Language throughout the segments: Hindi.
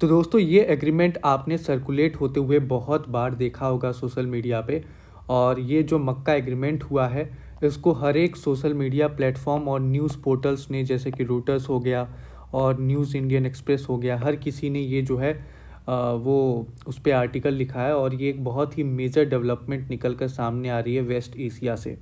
तो दोस्तों ये एग्रीमेंट आपने सर्कुलेट होते हुए बहुत बार देखा होगा सोशल मीडिया पे। और ये जो मक्का एग्रीमेंट हुआ है इसको हर एक सोशल मीडिया प्लेटफॉर्म और न्यूज़ पोर्टल्स ने, जैसे कि रूटर्स हो गया और न्यूज़ इंडियन एक्सप्रेस हो गया, हर किसी ने ये जो है वो उस पर आर्टिकल लिखा है। और ये एक बहुत ही मेजर डेवलपमेंट निकल कर सामने आ रही है वेस्ट एशिया से।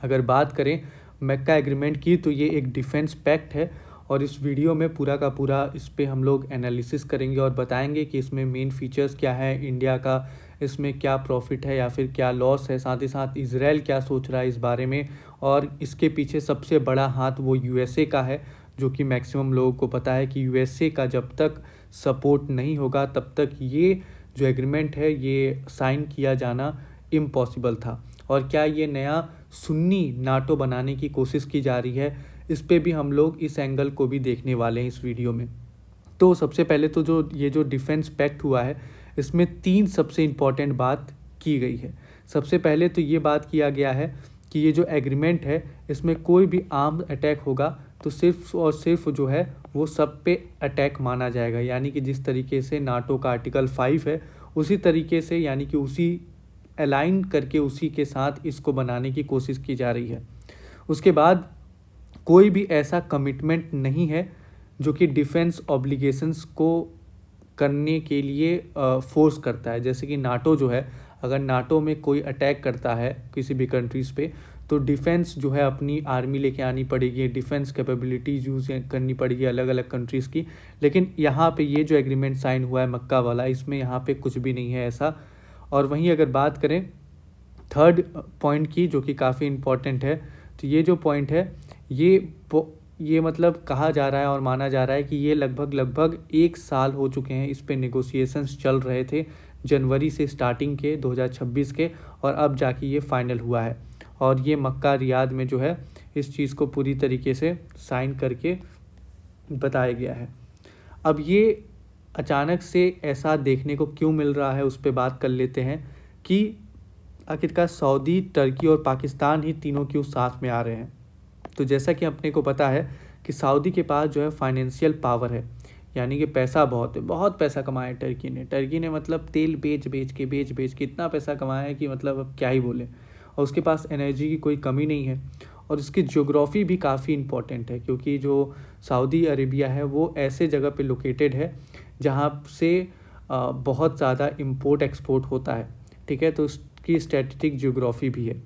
अगर बात करें मक्का एग्रीमेंट की तो ये एक डिफेंस पैक्ट है। और इस वीडियो में पूरा का पूरा इस पे हम लोग एनालिसिस करेंगे और बताएंगे कि इसमें मेन फीचर्स क्या है, इंडिया का इसमें क्या प्रॉफिट है या फिर क्या लॉस है, साथ ही साथ इजराइल क्या सोच रहा है इस बारे में। और इसके पीछे सबसे बड़ा हाथ वो यूएसए का है, जो कि मैक्सिमम लोगों को पता है कि यूएसए का जब तक सपोर्ट नहीं होगा तब तक ये जो एग्रीमेंट है ये साइन किया जाना इम्पॉसिबल था। और क्या ये नया सुन्नी नाटो बनाने की कोशिश की जा रही है, इस पे भी हम लोग इस एंगल को भी देखने वाले हैं इस वीडियो में। तो सबसे पहले तो जो डिफेंस पैक्ट हुआ है इसमें 3 सबसे इम्पॉर्टेंट बात की गई है। सबसे पहले तो ये बात किया गया है कि ये जो एग्रीमेंट है इसमें कोई भी आर्म्ड अटैक होगा तो सिर्फ और सिर्फ जो है वो सब पे अटैक माना जाएगा। यानी कि जिस तरीके से नाटो का आर्टिकल 5 है उसी तरीके से, यानी कि उसी अलाइन करके उसी के साथ इसको बनाने की कोशिश की जा रही है। उसके बाद कोई भी ऐसा कमिटमेंट नहीं है जो कि डिफेंस ऑब्लिगेशंस को करने के लिए फोर्स करता है। जैसे कि नाटो जो है, अगर नाटो में कोई अटैक करता है किसी भी कंट्रीज़ पे तो डिफेंस जो है अपनी आर्मी लेके आनी पड़ेगी, डिफेंस कैपेबिलिटीज़ यूज़ करनी पड़ेगी अलग अलग कंट्रीज़ की। लेकिन यहाँ पे ये जो एग्रीमेंट साइन हुआ है मक्का वाला, इसमें यहाँ पे कुछ भी नहीं है ऐसा। और वहीं अगर बात करें थर्ड पॉइंट की, जो कि काफ़ी इम्पॉर्टेंट है, तो ये जो पॉइंट है ये मतलब कहा जा रहा है और माना जा रहा है कि ये लगभग 1 साल हो चुके हैं, इस पे नेगोशिएशंस चल रहे थे जनवरी से स्टार्टिंग के 2026 के, और अब जाके ये फाइनल हुआ है। और ये मक्का रियाद में जो है इस चीज़ को पूरी तरीके से साइन करके बताया गया है। अब ये अचानक से ऐसा देखने को क्यों मिल रहा है उस पर बात कर लेते हैं कि आखिरकार सऊदी, टर्की और पाकिस्तान ही तीनों क्यों साथ में आ रहे हैं। तो जैसा कि अपने को पता है कि सऊदी के पास जो है फाइनेंशियल पावर है, यानी कि पैसा बहुत है, बहुत पैसा कमाया है टर्की ने मतलब तेल बेच बेच के इतना पैसा कमाया है कि मतलब अब क्या ही बोले। और उसके पास एनर्जी की कोई कमी नहीं है। और उसकी ज्योग्राफी भी काफ़ी इम्पोर्टेंट है, क्योंकि जो सऊदी अरेबिया है वो ऐसे जगह पे लोकेटेड है जहाँ से बहुत ज़्यादा इम्पोर्ट एक्सपोर्ट होता है, ठीक है। तो उसकी स्ट्रेटेजिक ज्योग्राफी भी है।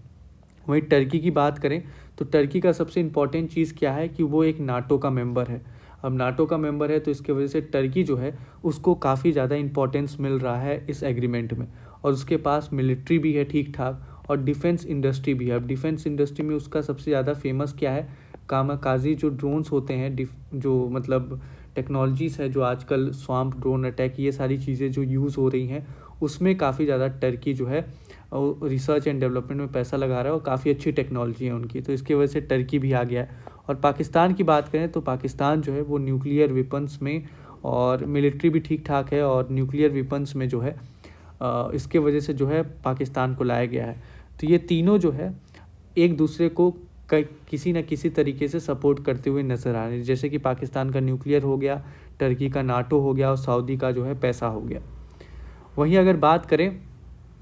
वहीं टर्की की बात करें तो टर्की का सबसे इम्पॉर्टेंट चीज़ क्या है कि वो एक नाटो का मेंबर है। अब नाटो का मेंबर है तो इसकी वजह से टर्की जो है उसको काफ़ी ज़्यादा इंपॉर्टेंस मिल रहा है इस एग्रीमेंट में। और उसके पास मिलिट्री भी है ठीक ठाक, और डिफेंस इंडस्ट्री भी है। अब डिफेंस इंडस्ट्री में उसका सबसे ज़्यादा फेमस क्या है, कामाकाजी जो ड्रोन्स होते हैं, जो मतलब टेक्नोलॉजीज़ है, जो आजकल स्वाम्प ड्रोन अटैक, ये सारी चीज़ें जो यूज़ हो रही हैं उसमें काफ़ी ज़्यादा टर्की जो है रिसर्च एंड डेवलपमेंट में पैसा लगा रहा है और काफ़ी अच्छी टेक्नोलॉजी है उनकी, तो इसकी वजह से टर्की भी आ गया है। और पाकिस्तान की बात करें तो पाकिस्तान जो है वो न्यूक्लियर वेपन्स में और मिलिट्री भी ठीक ठाक है, और न्यूक्लियर वेपन्स में जो है इसके वजह से जो है पाकिस्तान को लाया गया है। तो ये तीनों जो है एक दूसरे को किसी न किसी तरीके से सपोर्ट करते हुए नज़र आ रहे हैं। जैसे कि पाकिस्तान का न्यूक्लियर हो गया, टर्की का नाटो हो गया और सऊदी का जो है पैसा हो गया। वहीं अगर बात करें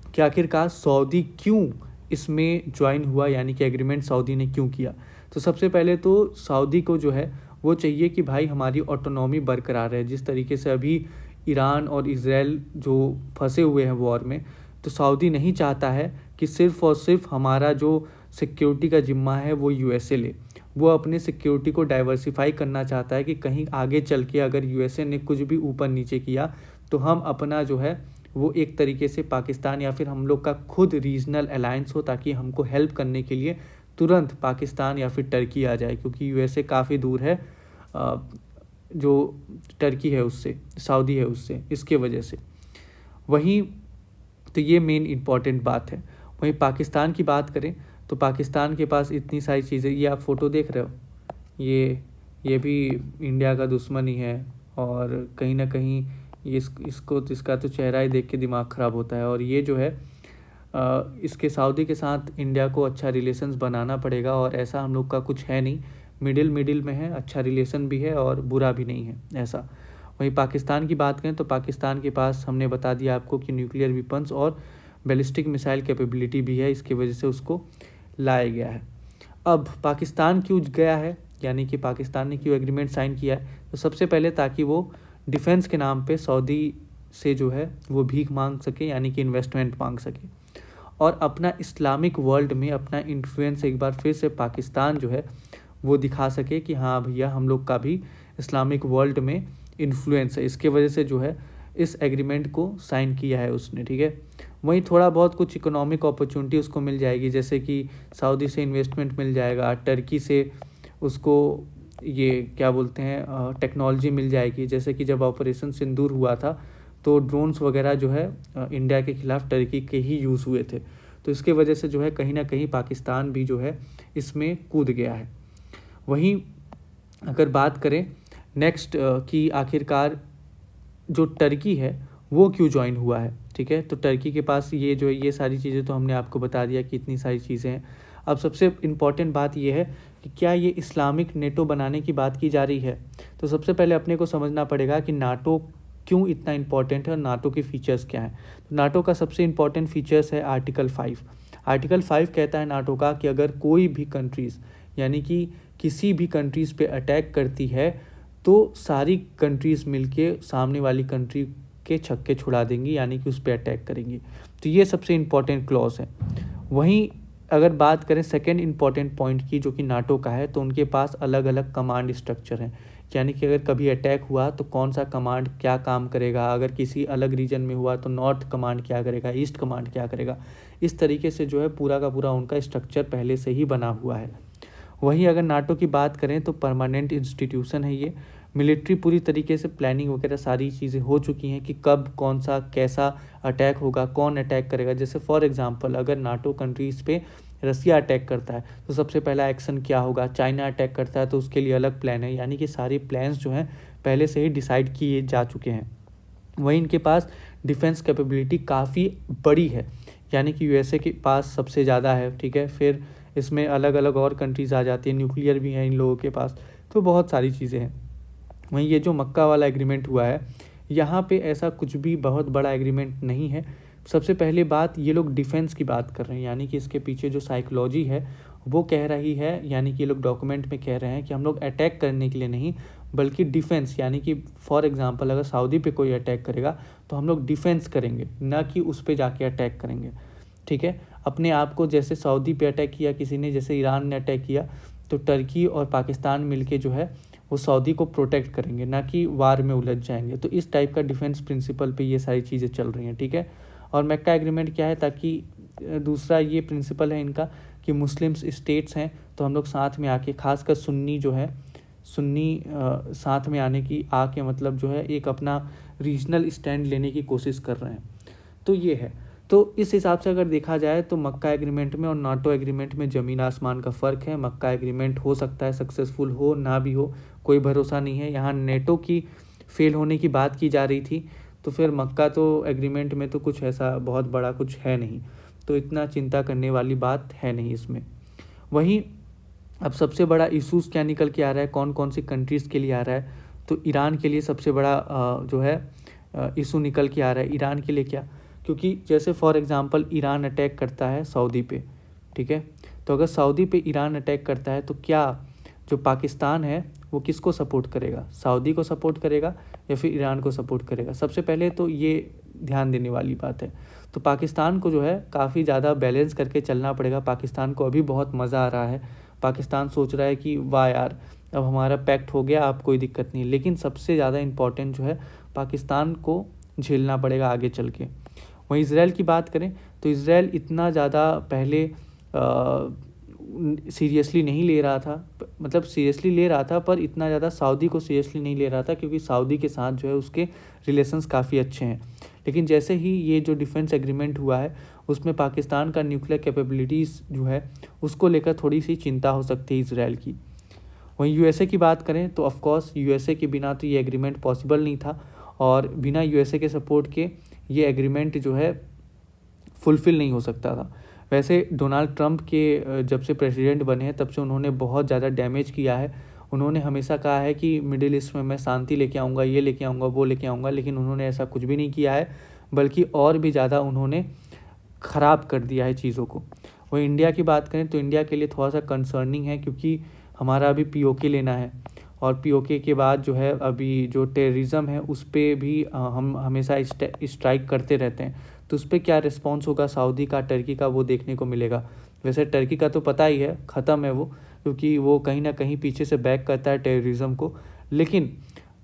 कि आखिरकार सऊदी क्यों इसमें ज्वाइन हुआ, यानी कि एग्रीमेंट सऊदी ने क्यों किया, तो सबसे पहले तो सऊदी को जो है वो चाहिए कि भाई हमारी ऑटोनॉमी बरकरार है। जिस तरीके से अभी ईरान और इजराइल जो फंसे हुए हैं वॉर में, तो सऊदी नहीं चाहता है कि सिर्फ़ और सिर्फ हमारा जो सिक्योरिटी का जिम्मा है वो यूएसए ले। वो अपने सिक्योरिटी को डाइवर्सिफाई करना चाहता है कि कहीं आगे चल के अगर यूएसए ने कुछ भी ऊपर नीचे किया तो हम अपना जो है वो एक तरीके से पाकिस्तान या फिर हम लोग का खुद रीजनल अलायंस हो, ताकि हमको हेल्प करने के लिए तुरंत पाकिस्तान या फिर टर्की आ जाए, क्योंकि यूएसए काफ़ी दूर है जो टर्की है उससे, सऊदी है उससे, इसके वजह से। वहीं तो ये मेन इम्पॉर्टेंट बात है। वहीं पाकिस्तान की बात करें तो पाकिस्तान के पास इतनी सारी चीज़ें, ये आप फ़ोटो देख रहे हो, ये भी इंडिया का दुश्मन ही है। और कहीं ना कहीं इसका तो चेहरा ही देख के दिमाग ख़राब होता है। और ये जो है इसके सऊदी के साथ इंडिया को अच्छा रिलेशंस बनाना पड़ेगा, और ऐसा हम लोग का कुछ है नहीं, मिडिल में है, अच्छा रिलेशन भी है और बुरा भी नहीं है ऐसा। वहीं पाकिस्तान की बात करें तो पाकिस्तान के पास हमने बता दिया आपको कि न्यूक्लियर वेपन्स और बैलिस्टिक मिसाइल कैपेबिलिटी भी है, इसकी वजह से उसको लाया गया है। अब पाकिस्तान क्यों गया है, यानी कि पाकिस्तान ने क्यों एग्रीमेंट साइन किया है, तो सबसे पहले ताकि वो डिफेंस के नाम पे सऊदी से जो है वो भीख मांग सके, यानी कि इन्वेस्टमेंट मांग सके, और अपना इस्लामिक वर्ल्ड में अपना इन्फ्लुएंस एक बार फिर से पाकिस्तान जो है वो दिखा सके कि हाँ भैया हम लोग का भी इस्लामिक वर्ल्ड में इन्फ्लुएंस है। इसके वजह से जो है इस एग्रीमेंट को साइन किया है उसने, ठीक है। वहीं थोड़ा बहुत कुछ इकोनॉमिक अपॉर्चुनिटी उसको मिल जाएगी, जैसे कि सऊदी से इन्वेस्टमेंट मिल जाएगा, टर्की से उसको ये क्या बोलते हैं टेक्नोलॉजी मिल जाएगी। जैसे कि जब ऑपरेशन सिंदूर हुआ था तो ड्रोन्स वगैरह जो है इंडिया के खिलाफ टर्की के ही यूज़ हुए थे, तो इसके वजह से जो है कहीं ना कहीं पाकिस्तान भी जो है इसमें कूद गया है। वहीं अगर बात करें नेक्स्ट कि आखिरकार जो टर्की है वो क्यों ज्वाइन हुआ है, ठीक है। तो टर्की के पास ये जो है ये सारी चीज़ें तो हमने आपको बता दिया कि इतनी सारी चीज़ें हैं। अब सबसे इम्पॉर्टेंट बात ये है कि क्या ये इस्लामिक नेटो बनाने की बात की जा रही है। तो सबसे पहले अपने को समझना पड़ेगा कि नाटो क्यों इतना इम्पॉर्टेंट है और नाटो के फीचर्स क्या हैं। तो नाटो का सबसे इम्पॉर्टेंट फीचर्स है आर्टिकल 5। आर्टिकल 5 कहता है नाटो का कि अगर कोई भी कंट्रीज़, यानी कि किसी भी कंट्रीज़ पे अटैक करती है तो सारी कंट्रीज़ मिलके सामने वाली कंट्री के छक्के छुड़ा देंगी, यानी कि उस पर अटैक करेंगी। तो ये सबसे इम्पॉर्टेंट क्लॉज है। वहीं अगर बात करें सेकेंड इम्पॉर्टेंट पॉइंट की जो कि नाटो का है, तो उनके पास अलग अलग कमांड स्ट्रक्चर हैं, यानी कि अगर कभी अटैक हुआ तो कौन सा कमांड क्या काम करेगा, अगर किसी अलग रीजन में हुआ तो नॉर्थ कमांड क्या करेगा, ईस्ट कमांड क्या करेगा। इस तरीके से जो है पूरा का पूरा उनका स्ट्रक्चर पहले से ही बना हुआ है। वहीं अगर नाटो की बात करें तो परमानेंट इंस्टीट्यूशन है ये। मिलिट्री पूरी तरीके से प्लानिंग वगैरह सारी चीज़ें हो चुकी हैं कि कब कौन सा कैसा अटैक होगा, कौन अटैक करेगा। जैसे फॉर एग्जांपल अगर नाटो कंट्रीज़ पे रसिया अटैक करता है तो सबसे पहला एक्शन क्या होगा, चाइना अटैक करता है तो उसके लिए अलग प्लान है, यानी कि सारी प्लान्स जो हैं पहले से ही डिसाइड किए जा चुके हैं। वहीं इनके पास डिफेंस कैपेबिलिटी काफ़ी बड़ी है, यानी कि यूएसए के पास सबसे ज़्यादा है, ठीक है। फिर इसमें अलग अलग और कंट्रीज़ आ जाती है, न्यूक्लियर भी है इन लोगों के पास, तो बहुत सारी चीज़ें हैं। वहीं ये जो मक्का वाला एग्रीमेंट हुआ है यहाँ पे ऐसा कुछ भी बहुत बड़ा एग्रीमेंट नहीं है। सबसे पहली बात ये लोग डिफेंस की बात कर रहे हैं, यानी कि इसके पीछे जो साइकोलॉजी है वो कह रही है, यानी कि ये लोग डॉक्यूमेंट में कह रहे हैं कि हम लोग अटैक करने के लिए नहीं बल्कि डिफेंस, यानी कि फॉर एग्जांपल अगर सऊदी पे कोई अटैक करेगा तो हम लोग डिफेंस करेंगे, ना कि उस पर जाके अटैक करेंगे, ठीक है। अपने आप को जैसे सऊदी पे अटैक किया किसी ने, जैसे ईरान ने अटैक किया, तो टर्की और पाकिस्तान मिलके जो है वो सऊदी को प्रोटेक्ट करेंगे, ना कि वार में उलझ जाएंगे। तो इस टाइप का डिफेंस प्रिंसिपल पे ये सारी चीज़ें चल रही हैं, ठीक है। और मक्का एग्रीमेंट क्या है, ताकि दूसरा ये प्रिंसिपल है इनका कि मुस्लिम्स स्टेट्स हैं तो हम लोग साथ में आके, खासकर सुन्नी जो है, सुन्नी साथ में आने की आके मतलब जो है एक अपना रीजनल स्टैंड लेने की कोशिश कर रहे हैं। तो ये है। तो इस हिसाब से अगर देखा जाए तो मक्का एग्रीमेंट में और नाटो एग्रीमेंट में ज़मीन आसमान का फ़र्क है। मक्का एग्रीमेंट हो सकता है सक्सेसफुल हो, ना भी हो, कोई भरोसा नहीं है। यहाँ नेटो की फेल होने की बात की जा रही थी, तो फिर मक्का तो एग्रीमेंट में तो कुछ ऐसा बहुत बड़ा कुछ है नहीं, तो इतना चिंता करने वाली बात है नहीं इसमें। वहीं अब सबसे बड़ा इशूज़ क्या निकल के आ रहा है, कौन कौन सी कंट्रीज़ के लिए आ रहा है, तो ईरान के लिए सबसे बड़ा जो है इशू निकल के आ रहा है। ईरान के लिए क्या, क्योंकि जैसे फॉर एग्जांपल ईरान अटैक करता है सऊदी पे, ठीक है। तो अगर सऊदी पे ईरान अटैक करता है तो क्या जो पाकिस्तान है वो किसको सपोर्ट करेगा, सऊदी को सपोर्ट करेगा या फिर ईरान को सपोर्ट करेगा। सबसे पहले तो ये ध्यान देने वाली बात है। तो पाकिस्तान को जो है काफ़ी ज़्यादा बैलेंस करके चलना पड़ेगा। पाकिस्तान को अभी बहुत मज़ा आ रहा है, पाकिस्तान सोच रहा है कि वाह यार अब हमारा पैक्ट हो गया, अब कोई दिक्कत नहीं। लेकिन सबसे ज़्यादा इम्पॉर्टेंट जो है पाकिस्तान को झेलना पड़ेगा आगे चल के। वहीं इसराइल की बात करें तो इसराइल इतना ज़्यादा पहले सीरियसली नहीं ले रहा था, मतलब सीरियसली ले रहा था पर इतना ज़्यादा सऊदी को सीरियसली नहीं ले रहा था, क्योंकि सऊदी के साथ जो है उसके रिलेशंस काफ़ी अच्छे हैं। लेकिन जैसे ही ये जो डिफेंस एग्रीमेंट हुआ है उसमें पाकिस्तान का न्यूक्लियर कैपेबिलिटीज़ जो है उसको लेकर थोड़ी सी चिंता हो सकती है इसराइल की। वहीं यूएसए की बात करें तो ऑफकोर्स यूएसए के बिना तो ये एग्रीमेंट पॉसिबल नहीं था, और बिना यूएसए के सपोर्ट के ये एग्रीमेंट जो है फुलफ़िल नहीं हो सकता था। वैसे डोनाल्ड ट्रंप के जब से प्रेसिडेंट बने हैं तब से उन्होंने बहुत ज़्यादा डैमेज किया है, उन्होंने हमेशा कहा है कि मिडिल ईस्ट में मैं शांति लेके आऊँगा, ये लेके आऊँगा, वो लेके आऊँगा, लेकिन उन्होंने ऐसा कुछ भी नहीं किया है, बल्कि और भी ज़्यादा उन्होंने ख़राब कर दिया है चीज़ों को। वहीं इंडिया की बात करें तो इंडिया के लिए थोड़ा सा कंसर्निंग है, क्योंकि हमारा अभी पीओके लेना है, और पीओके के बाद जो है अभी जो टेररिज्म है उस पर भी हम हमेशा स्ट्राइक करते रहते हैं। तो उस पर क्या रिस्पॉन्स होगा सऊदी का, टर्की का, वो देखने को मिलेगा। वैसे टर्की का तो पता ही है, ख़त्म है वो, क्योंकि वो कहीं ना कहीं पीछे से बैक करता है टेररिज्म को। लेकिन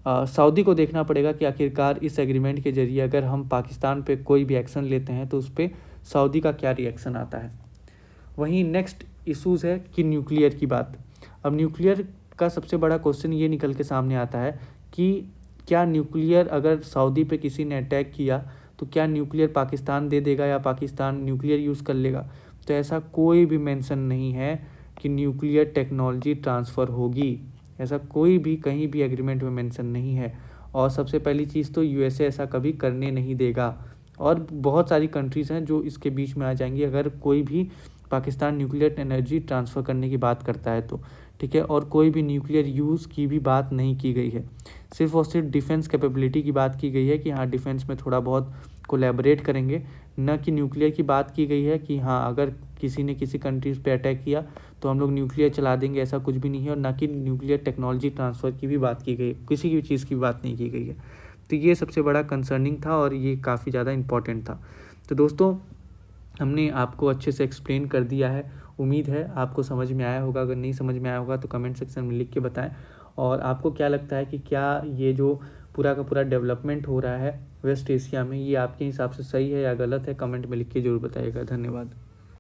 सऊदी को देखना पड़ेगा कि आखिरकार इस एग्रीमेंट के जरिए अगर हम पाकिस्तान पे कोई भी एक्शन लेते हैं तो उस पर सऊदी का क्या रिएक्शन आता है। वहीं नेक्स्ट इशूज़ है कि न्यूक्लियर की बात। अब न्यूक्लियर का सबसे बड़ा क्वेश्चन ये निकल के सामने आता है कि क्या न्यूक्लियर अगर सऊदी पे किसी ने अटैक किया तो क्या न्यूक्लियर पाकिस्तान दे देगा या पाकिस्तान न्यूक्लियर यूज़ कर लेगा। तो ऐसा कोई भी मेंशन नहीं है कि न्यूक्लियर टेक्नोलॉजी ट्रांसफ़र होगी, ऐसा कोई भी कहीं भी एग्रीमेंट में मेंशन नहीं है। और सबसे पहली चीज़ तो यूएसए ऐसा कभी करने नहीं देगा, और बहुत सारी कंट्रीज़ हैं जो इसके बीच में आ जाएंगी अगर कोई भी पाकिस्तान न्यूक्लियर एनर्जी ट्रांसफ़र करने की बात करता है तो, ठीक है। और कोई भी न्यूक्लियर यूज़ की भी बात नहीं की गई है, सिर्फ और सिर्फ डिफेंस कैपेबिलिटी की बात की गई है कि हाँ डिफेंस में थोड़ा बहुत कोलैबोरेट करेंगे, न कि न्यूक्लियर की बात की गई है कि हाँ अगर किसी ने किसी कंट्रीज़ पे अटैक किया तो हम लोग न्यूक्लियर चला देंगे, ऐसा कुछ भी नहीं है। और ना कि न्यूक्लियर टेक्नोलॉजी ट्रांसफ़र की भी बात की गई, किसी भी चीज़ की बात नहीं की गई है। तो ये सबसे बड़ा कंसर्निंग था और ये काफ़ी ज़्यादा इम्पॉर्टेंट था। तो दोस्तों हमने आपको अच्छे से एक्सप्लेन कर दिया है, उम्मीद है आपको समझ में आया होगा। अगर नहीं समझ में आया होगा तो कमेंट सेक्शन में लिख के बताएं। और आपको क्या लगता है कि क्या ये जो पूरा का पूरा डेवलपमेंट हो रहा है वेस्ट एशिया में, ये आपके हिसाब से सही है या गलत है, कमेंट में लिख के ज़रूर बताइएगा। धन्यवाद।